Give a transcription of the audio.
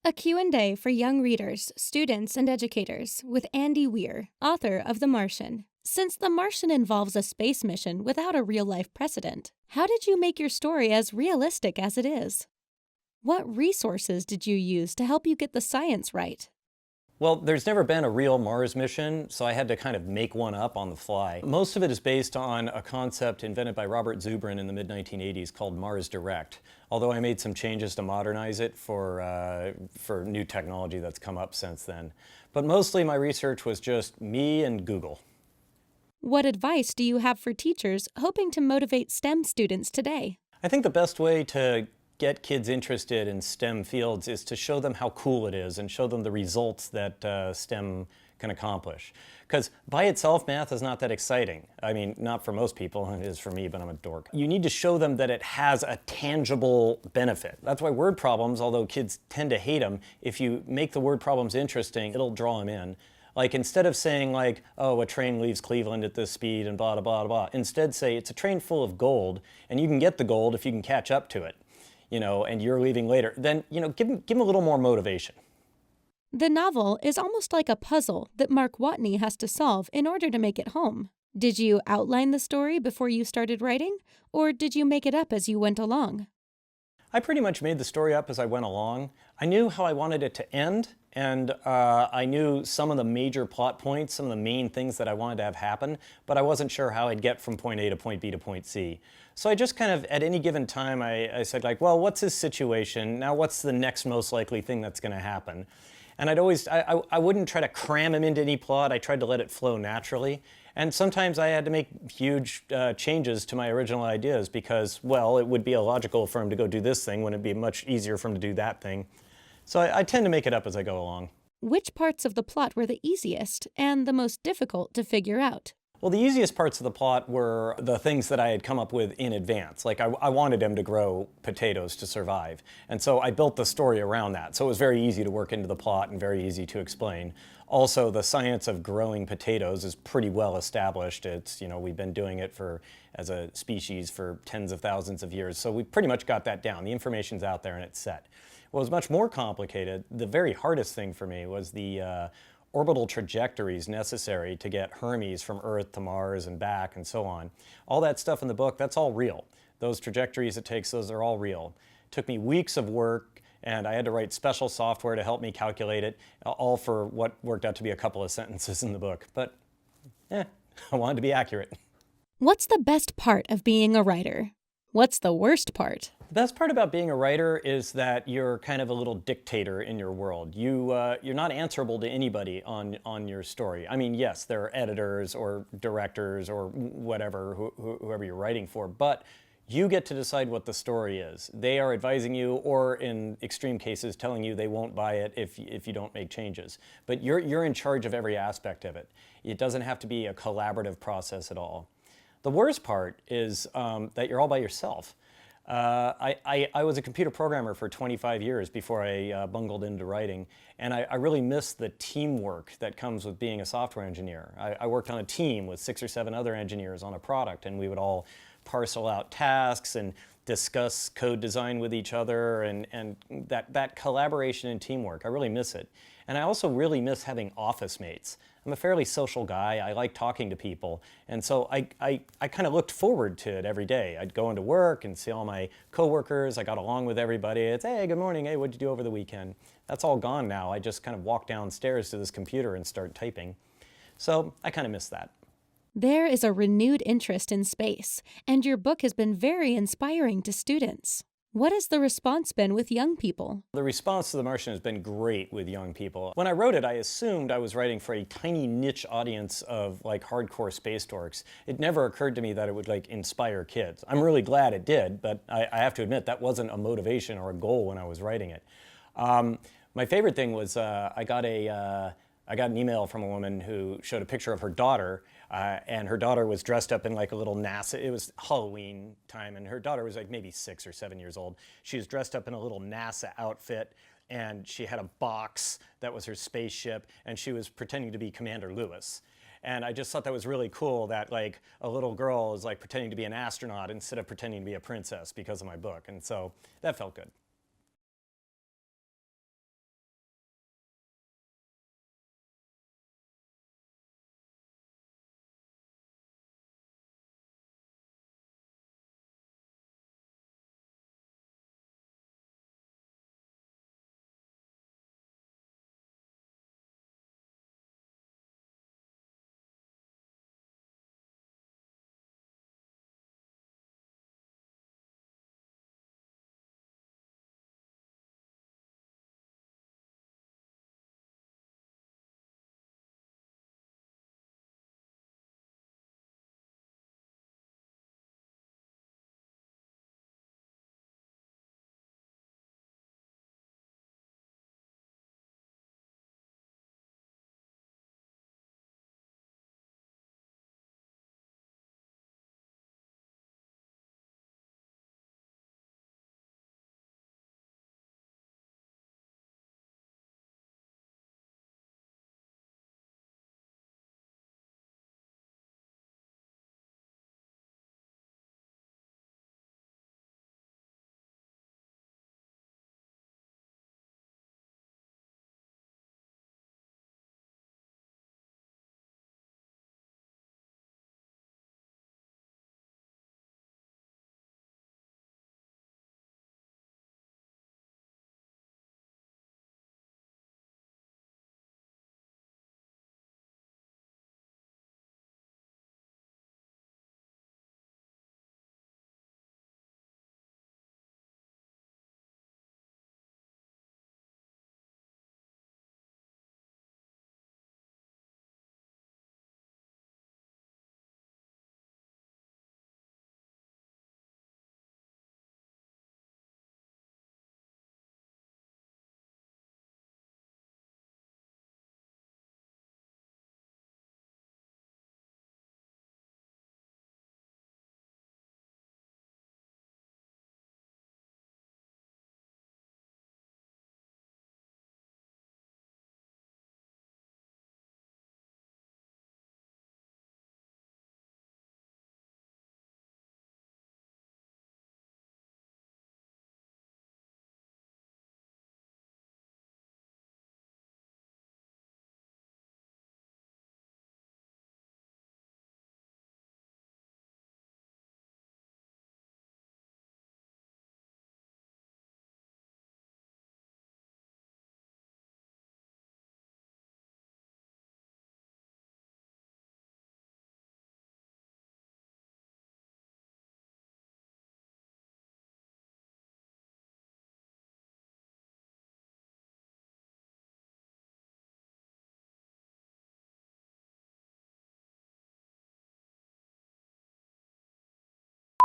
A Q&A for young readers, students, and educators with Andy Weir, author of The Martian. Since The Martian involves a space mission without a real-life precedent, how did you make your story as realistic as it is? What resources did you use to help you get the science right? Well, there's never been a real Mars mission, so I had to kind of make one up on the fly. Most of it is based on a concept invented by Robert Zubrin in the mid-1980s called Mars Direct, although I made some changes to modernize it for new technology that's come up since then. But mostly my research was just me and Google. What advice do you have for teachers hoping to motivate STEM students today? I think the best way to get kids interested in STEM fields is to show them how cool it is and show them the results that STEM can accomplish. Because by itself, math is not that exciting. I mean, not for most people, it is for me, but I'm a dork. You need to show them that it has a tangible benefit. That's why word problems, although kids tend to hate them, if you make the word problems interesting, it'll draw them in. Like, instead of saying like, oh, a train leaves Cleveland at this speed and blah, blah, blah, blah, instead say it's a train full of gold and you can get the gold if you can catch up to it. And you're leaving later, then, give them a little more motivation. The novel is almost like a puzzle that Mark Watney has to solve in order to make it home. Did you outline the story before you started writing, or did you make it up as you went along? I pretty much made the story up as I went along. I knew how I wanted it to end, and I knew some of the major plot points, some of the main things that I wanted to have happen, but I wasn't sure how I'd get from point A to point B to point C. So I just kind of, at any given time, I said like, well, what's his situation? Now what's the next most likely thing that's going to happen? And I wouldn't try to cram him into any plot. I tried to let it flow naturally. And sometimes I had to make huge changes to my original ideas because, well, it would be illogical for him to go do this thing when it'd be much easier for him to do that thing. So I tend to make it up as I go along. Which parts of the plot were the easiest and the most difficult to figure out? Well, the easiest parts of the plot were the things that I had come up with in advance. Like, I wanted him to grow potatoes to survive. And so I built the story around that. So it was very easy to work into the plot and very easy to explain. Also, the science of growing potatoes is pretty well established. It's, we've been doing it as a species for tens of thousands of years. So we pretty much got that down. The information's out there and it's set. What was much more complicated, the very hardest thing for me was the orbital trajectories necessary to get Hermes from Earth to Mars and back and so on. All that stuff in the book, that's all real. Those trajectories it takes, those are all real. It took me weeks of work and I had to write special software to help me calculate it, all for what worked out to be a couple of sentences in the book. But, I wanted to be accurate. What's the best part of being a writer? What's the worst part? The best part about being a writer is that you're kind of a little dictator in your world. You're not answerable to anybody on your story. I mean, yes, there are editors or directors or whatever, whoever you're writing for, but you get to decide what the story is. They are advising you, or in extreme cases, telling you they won't buy it if you don't make changes. But you're in charge of every aspect of it. It doesn't have to be a collaborative process at all. The worst part is that you're all by yourself. I was a computer programmer for 25 years before I bungled into writing, and I really miss the teamwork that comes with being a software engineer. I worked on a team with 6 or 7 other engineers on a product, and we would all parcel out tasks and discuss code design with each other, and that collaboration and teamwork, I really miss it. And I also really miss having office mates. I'm a fairly social guy. I like talking to people. And so I kind of looked forward to it every day. I'd go into work and see all my coworkers. I got along with everybody. It's, hey, good morning. Hey, what'd you do over the weekend? That's all gone now. I just kind of walk downstairs to this computer and start typing. So I kind of miss that. There is a renewed interest in space, and your book has been very inspiring to students. What has the response been with young people? The response to The Martian has been great with young people. When I wrote it, I assumed I was writing for a tiny niche audience of like hardcore space dorks. It never occurred to me that it would like inspire kids. I'm really glad it did, but I have to admit that wasn't a motivation or a goal when I was writing it. My favorite thing was I got an email from a woman who showed a picture of her daughter, and her daughter was dressed up in like a little NASA, it was Halloween time, and her daughter was like maybe 6 or 7 years old. She was dressed up in a little NASA outfit, and she had a box that was her spaceship, and she was pretending to be Commander Lewis. And I just thought that was really cool that like a little girl is like pretending to be an astronaut instead of pretending to be a princess because of my book, and so that felt good.